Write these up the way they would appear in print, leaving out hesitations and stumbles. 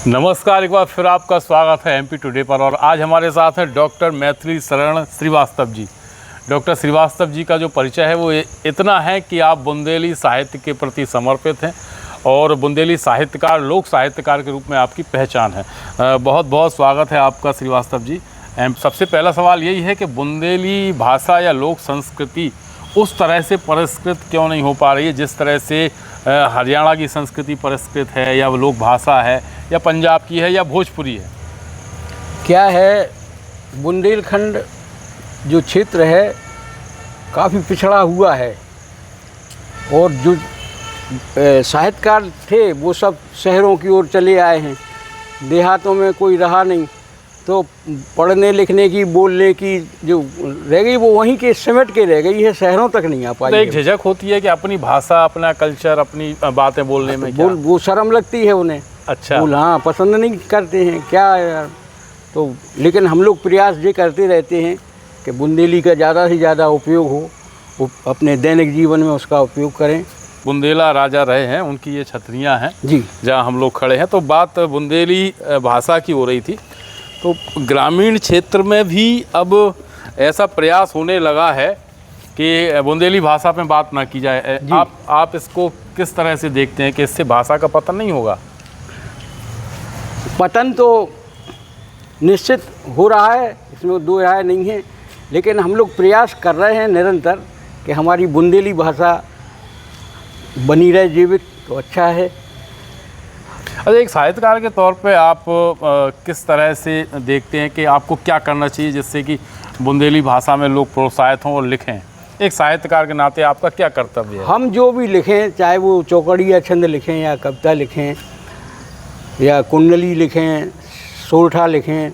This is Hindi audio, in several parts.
नमस्कार, एक बार फिर आपका स्वागत है एमपी टुडे पर। और आज हमारे साथ हैं डॉक्टर मैथिली शरण श्रीवास्तव जी। डॉक्टर श्रीवास्तव जी का जो परिचय है वो इतना है कि आप बुंदेली साहित्य के प्रति समर्पित हैं और बुंदेली साहित्यकार, लोक साहित्यकार के रूप में आपकी पहचान है। बहुत बहुत स्वागत है आपका श्रीवास्तव जी। सबसे पहला सवाल यही है कि बुंदेली भाषा या लोक संस्कृति उस तरह से परिष्कृत क्यों नहीं हो पा रही है जिस तरह से हरियाणा की संस्कृति परिष्कृत है, या लोक भाषा है, या पंजाब की है, या भोजपुरी है? क्या है, बुंदेलखंड जो क्षेत्र है काफ़ी पिछड़ा हुआ है और जो साहित्यकार थे वो सब शहरों की ओर चले आए हैं। देहातों में कोई रहा नहीं, तो पढ़ने लिखने की, बोलने की जो रह गई वो वहीं के सिमट के रह गई है, शहरों तक नहीं आ पाई। तो एक झिझक होती है कि अपनी भाषा, अपना कल्चर, अपनी बातें बोलने में क्या? वो शर्म लगती है उन्हें। अच्छा, हाँ, पसंद नहीं करते हैं क्या यार। तो लेकिन हम लोग प्रयास ये करते रहते हैं कि बुंदेली का ज़्यादा से ज़्यादा उपयोग हो, वो अपने दैनिक जीवन में उसका उपयोग करें। बुंदेला राजा रहे हैं, उनकी ये छतरियाँ हैं जी, जहाँ हम लोग खड़े हैं। तो बात बुंदेली भाषा की हो रही थी, तो ग्रामीण क्षेत्र में भी अब ऐसा प्रयास होने लगा है कि बुंदेली भाषा में बात ना की जाए। आप इसको किस तरह से देखते हैं कि इससे भाषा का पतन नहीं होगा? पतन तो निश्चित हो रहा है, इसमें दो राय नहीं है, लेकिन हम लोग प्रयास कर रहे हैं निरंतर कि हमारी बुंदेली भाषा बनी रहे, जीवित, तो अच्छा है। अच्छा, एक साहित्यकार के तौर पे आप किस तरह से देखते हैं कि आपको क्या करना चाहिए जिससे कि बुंदेली भाषा में लोग प्रोत्साहित हों और लिखें? एक साहित्यकार के नाते आपका क्या कर्तव्य है? हम जो भी लिखें, चाहे वो चौकड़ी या छंद लिखें, या कविता लिखें, या कुंडली लिखें, सोरठा लिखें,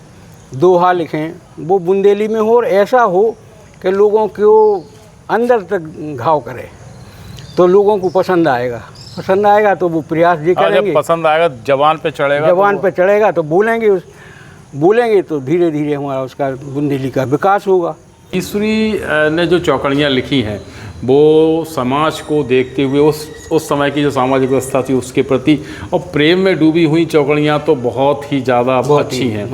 दोहा लिखें, वो बुंदेली में हो और ऐसा हो कि लोगों को अंदर तक घाव करे, तो लोगों को पसंद आएगा। पसंद आएगा तो वो प्रयास ये करेंगे। जब पसंद आएगा, जबान पे चढ़ेगा, जबान पे चढ़ेगा तो बोलेंगे तो धीरे धीरे हमारा उसका बुंदेली का विकास होगा। ईश्वरी ने जो चौकड़ियाँ लिखी हैं वो समाज को देखते हुए उस समय की जो सामाजिक व्यवस्था थी उसके प्रति और प्रेम में डूबी हुई चौकड़ियाँ तो बहुत ही ज़्यादा अच्छी हैं।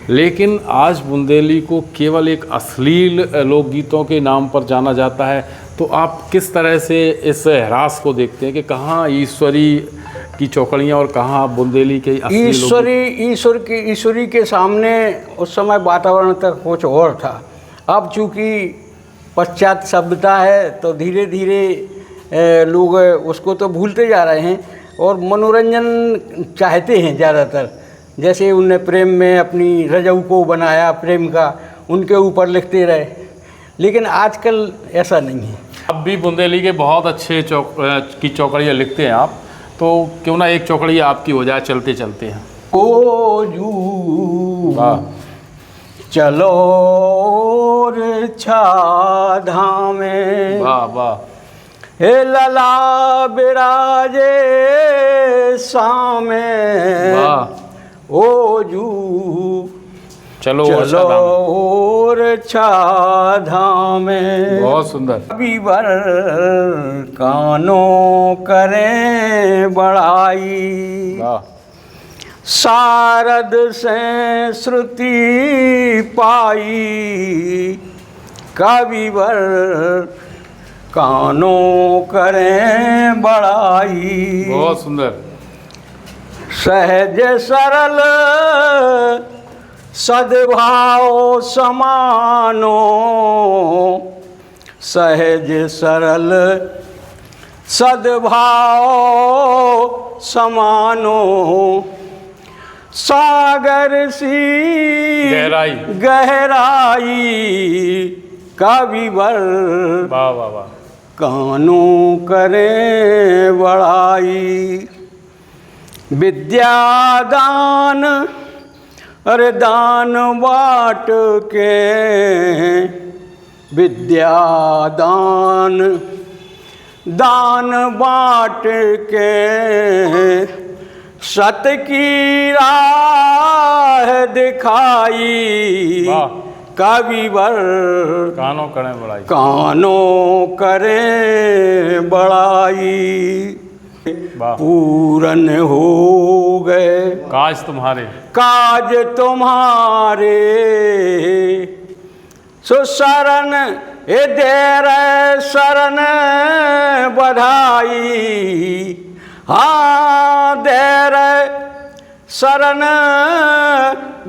लेकिन आज बुंदेली को केवल एक अश्लील लोकगीतों के नाम पर जाना जाता है। तो आप किस तरह से इस ह्रास को देखते हैं कि कहाँ ईश्वरी की चौकड़ियाँ और कहाँ बुंदेली के ईश्वरी के सामने उस समय वातावरण तक कुछ और था। अब चूँकि पश्चात सभ्यता है तो धीरे धीरे लोग उसको तो भूलते जा रहे हैं और मनोरंजन चाहते हैं ज़्यादातर। जैसे उनने प्रेम में अपनी रजऊ को बनाया, प्रेम का उनके ऊपर लिखते रहे, लेकिन आजकल ऐसा नहीं है। अब भी बुंदेली के बहुत अच्छे चौकड़ियाँ लिखते हैं आप, तो क्यों ना एक चौकड़ी आपकी हो जाए चलते चलते हैं। ओ जू चलो रे छाधा में, वाह वाह, हे लला बिराजे सामे, वाह, ओ जू चलो और छाधा में। बहुत सुंदर। अभी बर कानों करें बड़ाई, वाह, शारद से श्रुति पाई, कविवर कानों करें बड़ाई। बहुत सुंदर। सहज सरल सद्भाव समानो, सहज सरल सद्भाव समानो, सागर सी गहराई कविवर वाह वाह वाह, कानों करें बड़ाई। विद्यादान अरे दान बाँट के, विद्यादान दान बाँट के, सत की राह दिखाई, कविवर कानों करें बड़ाई, कानों करें बड़ाई। वाह। पूरन हो गए काज तुम्हारे काज तुम्हारे, सो शरण ए देर शरण बधाई, हाँ देर शरण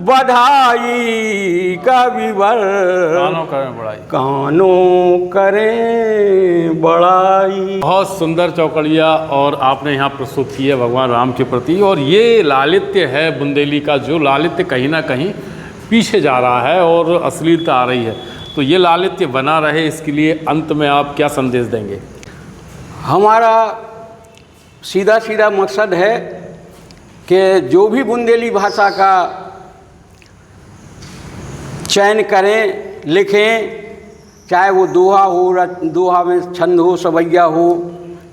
बधाई, कविवर कानों करें बड़ाई। कानों करें बड़ाई। बहुत सुंदर चौकड़िया और आपने यहाँ प्रस्तुत की है भगवान राम के प्रति, और ये लालित्य है बुंदेली का, जो लालित्य कहीं ना कहीं पीछे जा रहा है और अश्लीलता आ रही है, तो ये लालित्य बना रहे, इसके लिए अंत में आप क्या संदेश देंगे? हमारा सीधा सीधा मकसद है कि जो भी बुंदेली भाषा का चयन करें, लिखें, चाहे वो दोहा हो, दोहा में छंद हो, सवैया हो,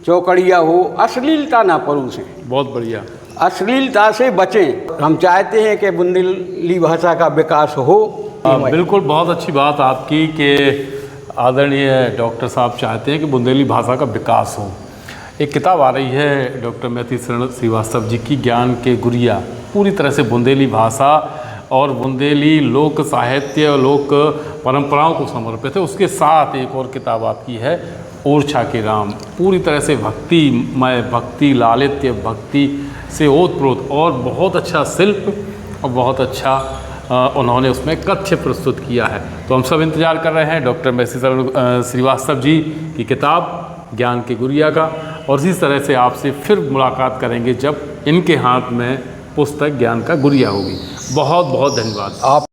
चौकड़िया हो, अश्लीलता ना परोसें। बहुत बढ़िया। अश्लीलता से बचें। हम चाहते हैं कि बुंदेली भाषा का विकास हो। बिल्कुल, बहुत अच्छी बात आपकी कि आदरणीय डॉक्टर साहब चाहते हैं कि बुंदेली भाषा का विकास हो। एक किताब आ रही है डॉक्टर मैथिली शरण श्रीवास्तव जी की, ज्ञान के गुरिया, पूरी तरह से बुंदेली भाषा और बुंदेली लोक साहित्य, लोक परंपराओं को समर्पित है। उसके साथ एक और किताब आपकी है ओरछा के राम, पूरी तरह से भक्तिमय, भक्ति लालित्य, भक्ति से ओतप्रोत, और बहुत अच्छा शिल्प और बहुत अच्छा उन्होंने उसमें कथ्य प्रस्तुत किया है। तो हम सब इंतज़ार कर रहे हैं डॉक्टर मैथिली शरण श्रीवास्तव जी की किताब ज्ञान के गुरिया का, और इसी तरह से आपसे फिर मुलाकात करेंगे जब इनके हाथ में पुस्तक ज्ञान का गुरिया होगी। बहुत बहुत धन्यवाद। आप